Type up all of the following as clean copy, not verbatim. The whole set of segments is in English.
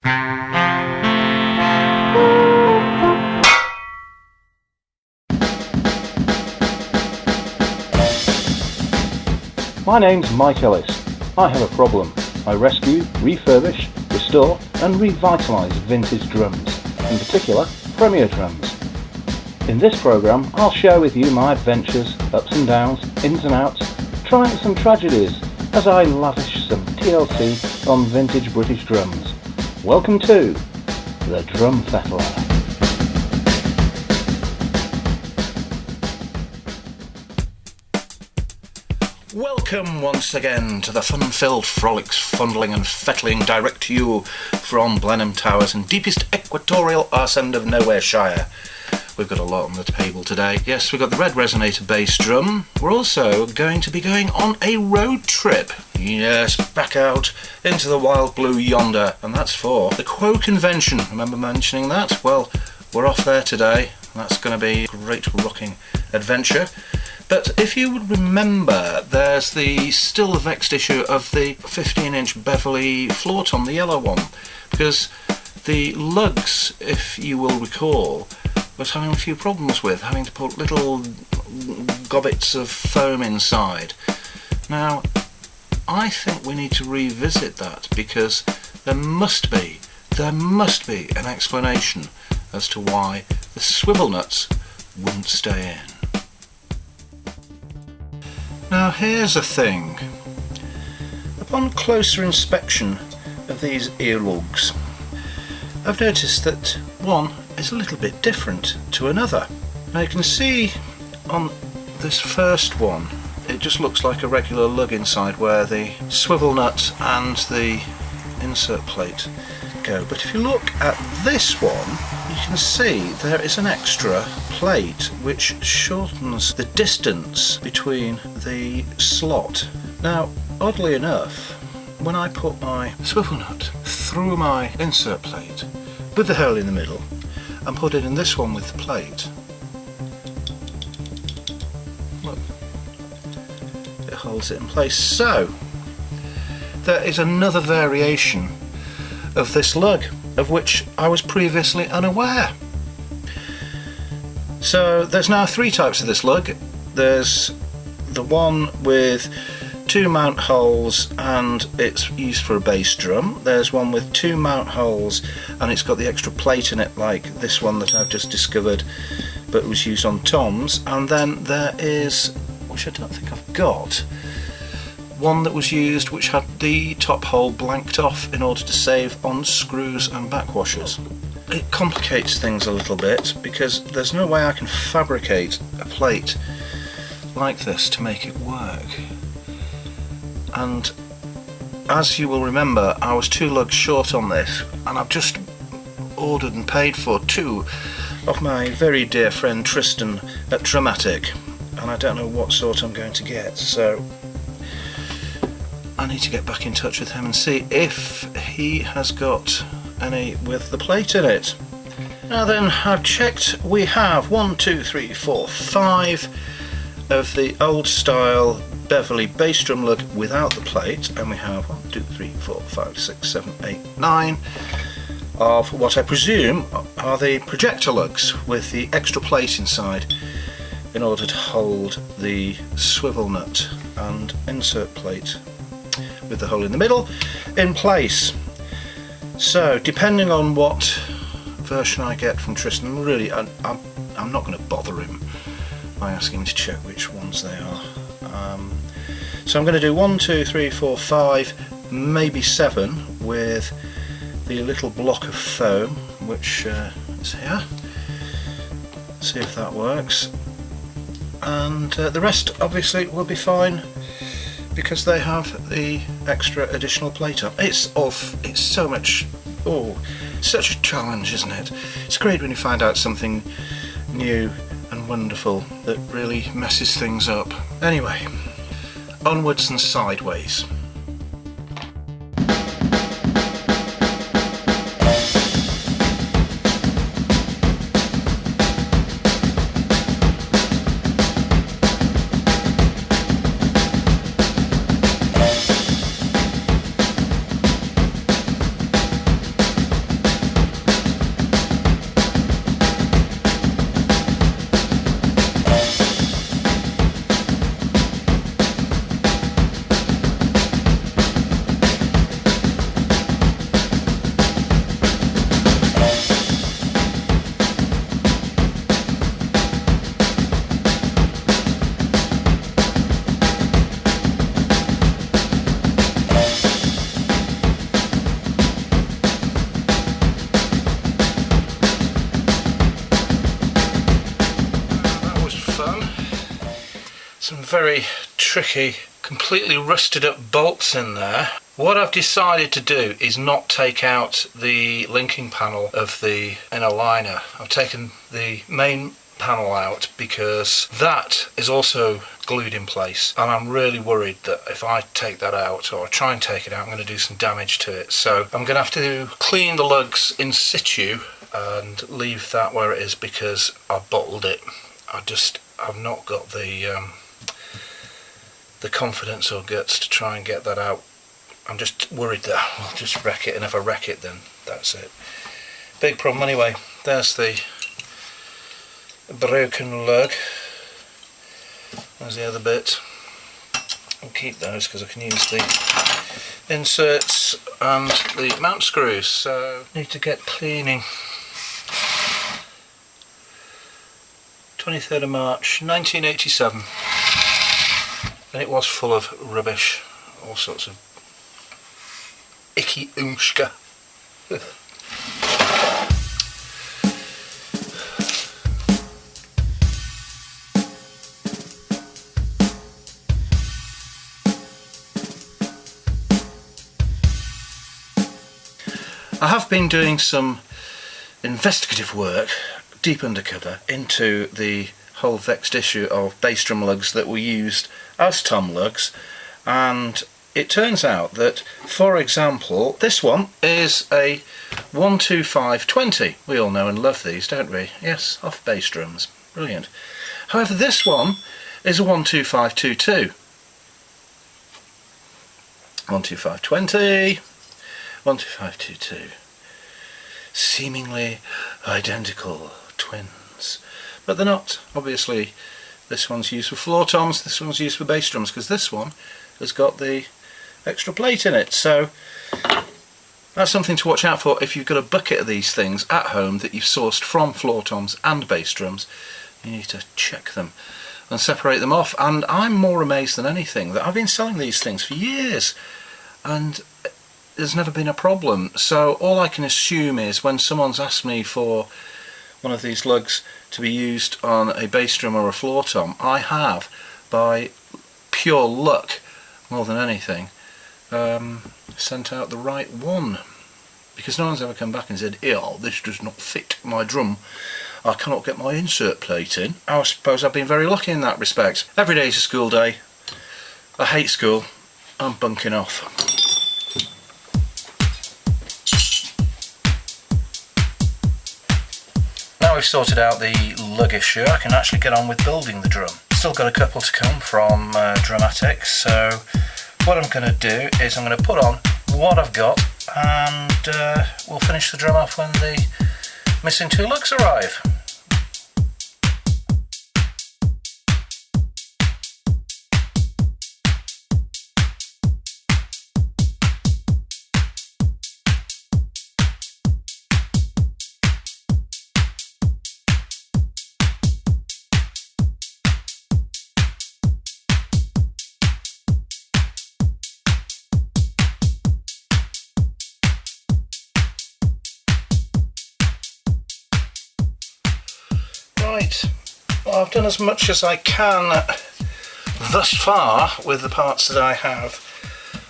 My name's Mike Ellis. I have a problem. I rescue, refurbish, restore and revitalise vintage drums, in particular Premier drums. In this programme I'll share with you my adventures, ups and downs, ins and outs, triumphs and tragedies as I lavish some TLC on vintage British drums. Welcome to the Drum Fettler. Welcome once again to the fun-filled frolics, fondling and fettling direct to you from Blenheim Towers and deepest equatorial arse end of Nowhereshire. We've got a lot on the table today. Yes, we've got the red resonator bass drum. We're also going to be going on a road trip. Yes, back out into the wild blue yonder, and that's for the Quo convention. Remember mentioning that? Well, we're off there today. That's going to be a great rocking adventure. But if you would remember, there's the still vexed issue of the 15-inch Beverley floor tom, the yellow one, because the lugs, if you will recall, was having a few problems with having to put little gobbets of foam inside. Now, I think we need to revisit that because there must be an explanation as to why the swivel nuts wouldn't stay in. Now here's the thing. Upon closer inspection of these ear lugs, I've noticed that one is a little bit different to another. Now you can see on this first one, it just looks like a regular lug inside where the swivel nut and the insert plate go. But if you look at this one, you can see there is an extra plate which shortens the distance between the slot. Now, oddly enough, when I put my swivel nut through my insert plate with the hole in the middle and put it in this one with the plate, look, it holds it in place. So, there is another variation of this lug, of which I was previously unaware. So there's now three types of this lug. There's the one with two mount holes and it's used for a bass drum. There's one with two mount holes and it's got the extra plate in it, like this one that I've just discovered but was used on toms. And then there is, which I don't think I've got, one that was used which had the top hole blanked off in order to save on screws and backwashers. It complicates things a little bit because there's no way I can fabricate a plate like this to make it work. And as you will remember, I was two lugs short on this, and I've just ordered and paid for two of my very dear friend Tristan at Dramatic, and I don't know what sort I'm going to get, so I need to get back in touch with him and see if he has got any with the plate in it. Now then, I've checked. We have 1, 2, 3, 4, 5 of the old style Beverley bass drum lug without the plate, and we have 1, 2, 3, 4, 5, 6, 7, 8, 9 of what I presume are the projector lugs with the extra plate inside in order to hold the swivel nut and insert plate with the hole in the middle in place. So depending on what version I get from Tristan, really I'm not going to bother him by asking him to check which ones they are. So I'm going to do 1, 2, 3, 4, 5, maybe 7 with the little block of foam which is here. See if that works, and the rest obviously will be fine because they have the extra additional plate on. It's so much, such a challenge, isn't it? It's great when you find out something new and wonderful that really messes things up. Anyway, onwards and sideways. very tricky, completely rusted up bolts in there. What I've decided to do is not take out the linking panel of the inner liner. I've taken the main panel out because that is also glued in place, and I'm really worried that if I take that out, or try and take it out, I'm going to do some damage to it. So I'm going to have to clean the lugs in situ and leave that where it is because I've bottled it. I've not got the confidence or guts to try and get that out. I'm just worried that I'll just wreck it, and if I wreck it, then that's it. Big problem anyway. There's the broken lug. There's the other bit. I'll keep those because I can use the inserts and the mount screws, so need to get cleaning. 23rd of March 1987, and it was full of rubbish, all sorts of icky oomshka. I have been doing some investigative work, deep undercover, into the whole vexed issue of bass drum lugs that were used as tom lugs, and it turns out that, for example, this one is a 12520. We all know and love these, don't we? Yes, off bass drums. Brilliant. However, this one is a 12522. 12520. 12522. Seemingly identical twins, but they're not. Obviously this one's used for floor toms, this one's used for bass drums, because this one has got the extra plate in it. So that's something to watch out for if you've got a bucket of these things at home that you've sourced from floor toms and bass drums. You need to check them and separate them off. And I'm more amazed than anything that I've been selling these things for years and there's never been a problem. So all I can assume is when someone's asked me for one of these lugs to be used on a bass drum or a floor tom, I have, by pure luck more than anything, sent out the right one, because no one's ever come back and said, "Yeah, this does not fit my drum, I cannot get my insert plate in." I suppose I've been very lucky in that respect. Every day's a school day. I hate school. I'm bunking off. Now we've sorted out the lug issue, I can actually get on with building the drum. Still got a couple to come from Dramatics, so what I'm going to do is I'm going to put on what I've got, and we'll finish the drum off when the missing two lugs arrive. Right, well, I've done as much as I can thus far with the parts that I have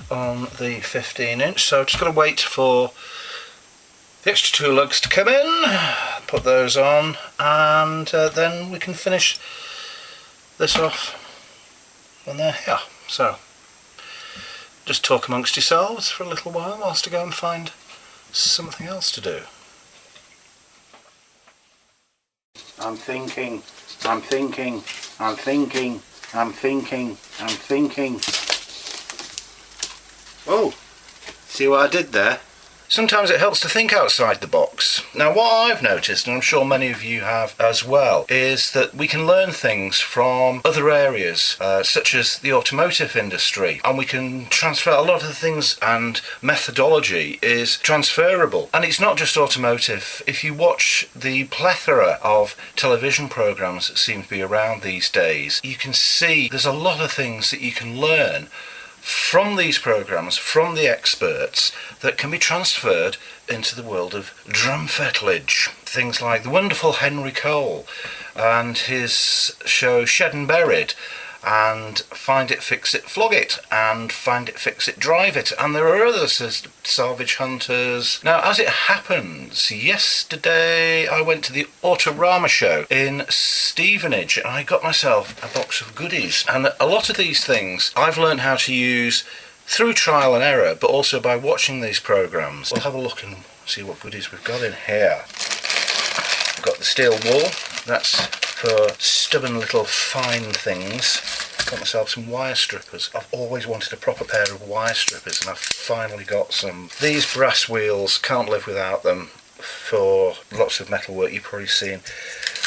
on the 15-inch, so I've just got to wait for the extra two lugs to come in, put those on, and then we can finish this off when they're here. So just talk amongst yourselves for a little while whilst I go and find something else to do. I'm thinking. Oh, see what I did there? Sometimes it helps to think outside the box. Now what I've noticed, and I'm sure many of you have as well, is that we can learn things from other areas, such as the automotive industry, and we can transfer a lot of the things, and methodology is transferable. And it's not just automotive. If you watch the plethora of television programs that seem to be around these days, you can see there's a lot of things that you can learn from these programs, from the experts, that can be transferred into the world of drum fettlage. Things like the wonderful Henry Cole and his show Shed and Buried, and Find It, Fix It, Flog It, and Find It, Fix It, Drive It, and there are others as Salvage Hunters. Now, as it happens, yesterday I went to the Autorama show in Stevenage and I got myself a box of goodies, and a lot of these things I've learned how to use through trial and error, but also by watching these programmes. We'll have a look and see what goodies we've got in here. We've got the steel wool, that's for stubborn little fine things. Got myself some wire strippers. I've always wanted a proper pair of wire strippers and I've finally got some. These brass wheels, can't live without them for lots of metal work you've probably seen.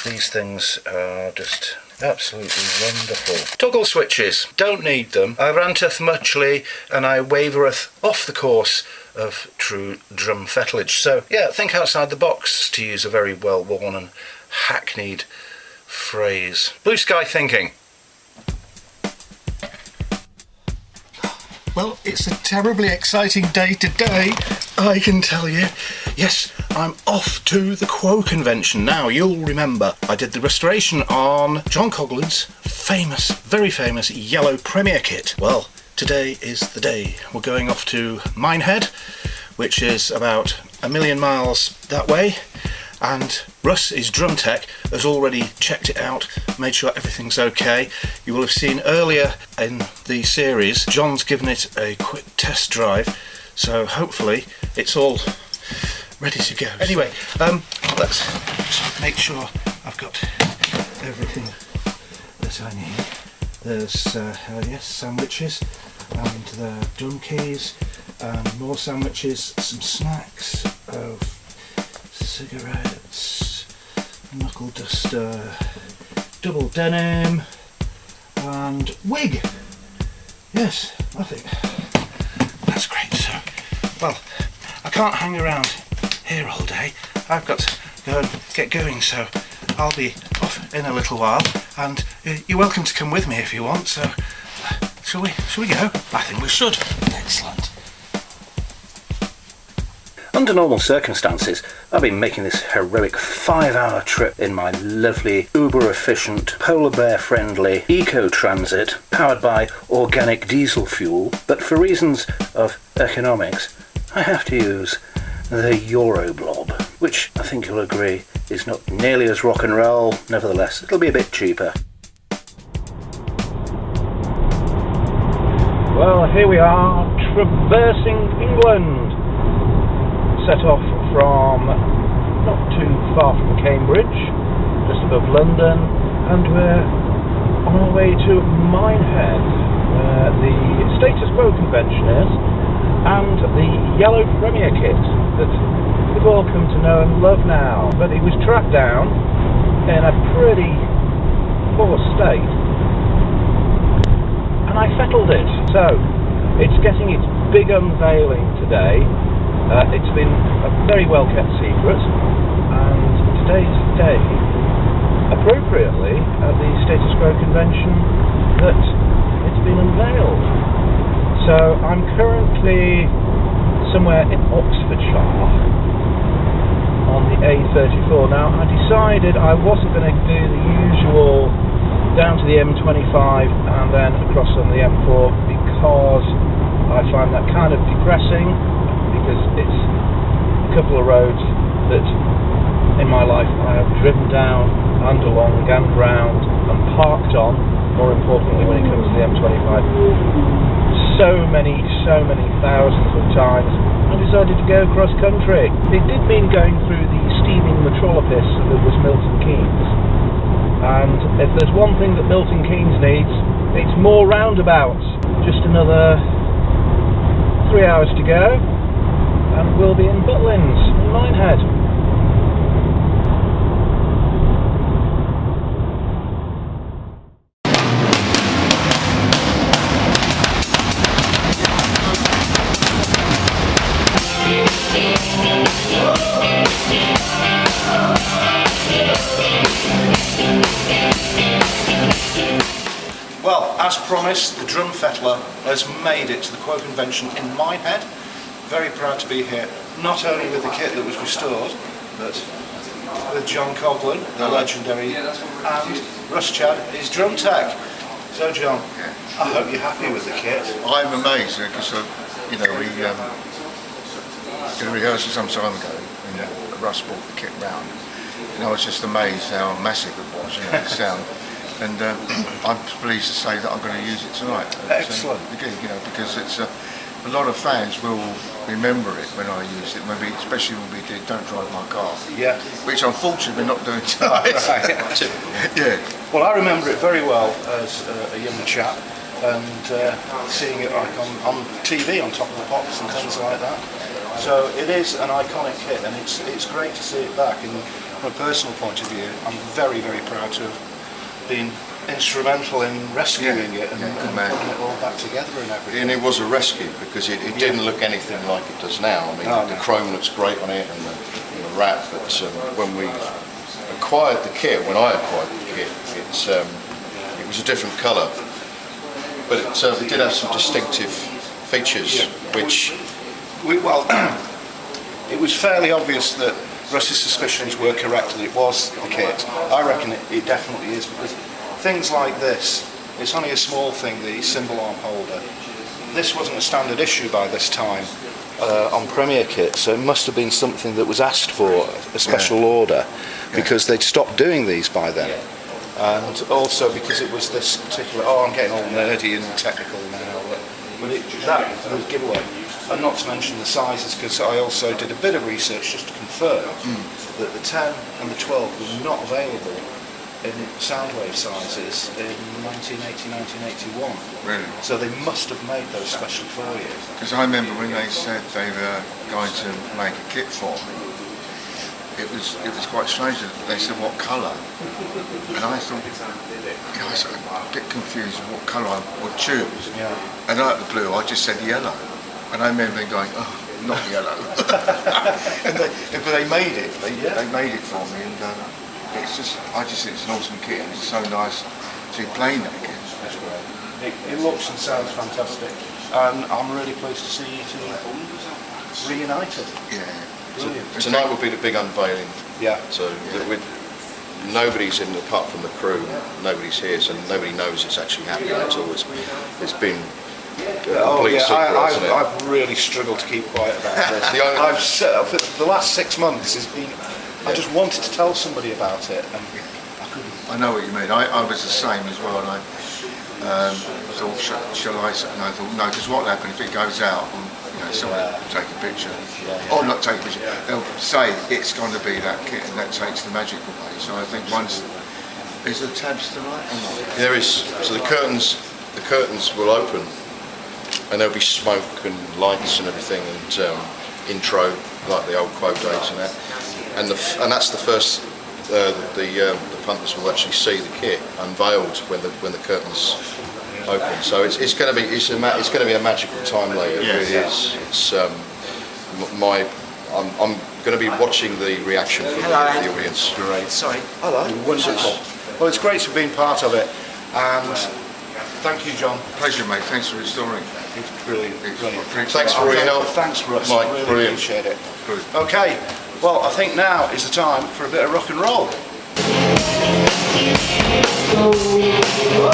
These things are just absolutely wonderful. Toggle switches, don't need them. I ranteth muchly and I wavereth off the course of true drum fettlage. So yeah, think outside the box, to use a very well worn and hackneyed phrase. Blue sky thinking. Well, it's a terribly exciting day today, I can tell you. Yes, I'm off to the Quo convention. Now, you'll remember I did the restoration on John Coghlan's famous, very famous yellow Premier kit. Well, today is the day. We're going off to Minehead, which is about 1,000,000 miles that way, and Russ, his drum tech, has already checked it out, made sure everything's okay. You will have seen earlier in the series, John's given it a quick test drive, so hopefully it's all ready to go. Anyway, let's just make sure I've got everything that I need. There's, yes, sandwiches, and the drum keys, and more sandwiches, some snacks, cigarettes, knuckle duster, double denim, and wig. Yes, I think that's great. So, well, I can't hang around here all day. I've got to go and get going, so I'll be off in a little while, and you're welcome to come with me if you want. So, shall we go? I think we should. Excellent. Under normal circumstances, I've been making this heroic 5-hour trip in my lovely, uber-efficient, polar bear-friendly eco-transit powered by organic diesel fuel, but for reasons of economics, I have to use the Euroblob, which I think you'll agree is not nearly as rock and roll. Nevertheless, it'll be a bit cheaper. Well, here we are, traversing England. Set off from not too far from Cambridge, just above London, and we're on our way to Minehead, where the Status Quo convention is, and the yellow Premier kit that we've all come to know and love now. But it was tracked down in a pretty poor state, and I fettled it. So it's getting its big unveiling today. It's been a very well kept secret, and today's the day, appropriately, at the Status Quo convention, that it's been unveiled. So I'm currently somewhere in Oxfordshire on the A34. Now, I decided I wasn't going to do the usual down to the M25 and then across on the M4, because I find that kind of depressing, because it's a couple of roads that in my life I have driven down and along and round and parked on, more importantly when it comes to the M25, so many thousands of times. I decided to go cross country. It did mean going through the steaming metropolis that was Milton Keynes, and if there's one thing that Milton Keynes needs, it's more roundabouts. Just another 3 hours to go, and we'll be in Butlins, in Minehead. Well, as promised, the Drum Fettler has made it to the Quo convention in Minehead. Very proud to be here, not only with the kit that was restored, but with John Coghlan, the legendary, and Russ Chad, his drum tech. So John, I hope you're happy with the kit. I'm amazed because we did a rehearsal some time ago, and Russ brought the kit round, and I was just amazed how massive it was, the sound. And I'm pleased to say that I'm going to use it tonight. Excellent. Because it's a lot of fans will remember it when I use it, maybe especially when we did Don't Drive My Car. Yeah. Which unfortunately we're not doing tonight. Yeah. Well, I remember it very well as a young chap, and seeing it like on TV on Top of the Pops and things like that. So it is an iconic kit, and it's great to see it back. And from a personal point of view, I'm very, very proud to have been instrumental in rescuing it and putting it all back together and everything. And it was a rescue because it didn't look anything like it does now. I mean, the chrome looks great on it and the wrap, but when we acquired the kit, when I acquired the kit, it was a different colour, but it did have some distinctive features, which... it was fairly obvious that Russ's suspicions were correct that it was the kit. I reckon it definitely is, because things like this, it's only a small thing, the cymbal arm holder. This wasn't a standard issue by this time on Premier kit, so it must have been something that was asked for, a special order, because they'd stopped doing these by then. And also because it was this particular, I'm getting all nerdy and technical now, but that was a giveaway. And not to mention the sizes, because I also did a bit of research just to confirm that the 10 and the 12 were not available in Soundwave sizes in 1980, 1981. Really? So they must have made those specially for you. Because I remember when they said they were going to make a kit for me, it was quite strange that they said what colour, and I thought, I was a bit confused what colour I would choose. Yeah. And out of the blue, I just said yellow. And I remember them going, oh, not yellow. But they made it. They made it for me, and I just think it's an awesome kit, and it's so nice to be playing that kit. That's great. It looks and sounds fantastic, and I'm really pleased to see you two reunited. Yeah. Brilliant. Tonight will be the big unveiling. Yeah. So nobody's in, apart from the crew, nobody's here, so nobody knows it's actually happening at all. It's been I've really struggled to keep quiet about this. For the last 6 months has been. I just wanted to tell somebody about it, and I couldn't. I know what you mean. I was the same as well, and I thought, shall I? And I thought, no, because what will happen if it goes out? And, someone will take a picture, or not take a picture. They'll say it's going to be that kit, and that takes the magic away. So I think once is the tabs tonight? There is. So the curtains will open. And there'll be smoke and lights and everything, and intro like the old Quo days and that. And that's the first. The punters will actually see the kit unveiled when the curtains open. So it's going to be a magical time later. It really is. It's I'm going to be watching the reaction from the audience. Great. Sorry. Hello. Wonderful. Well, it's great to have been part of it, and thank you, John. Pleasure, mate. Thanks for restoring. It's brilliant. Thanks for your help. Thanks, Russ. Mike, really brilliant. Appreciate it. Good. Okay. Well, I think now is the time for a bit of rock and roll. Here we go.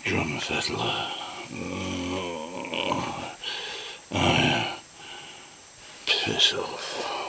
Drum Fettler. Oh, yeah. Piss off.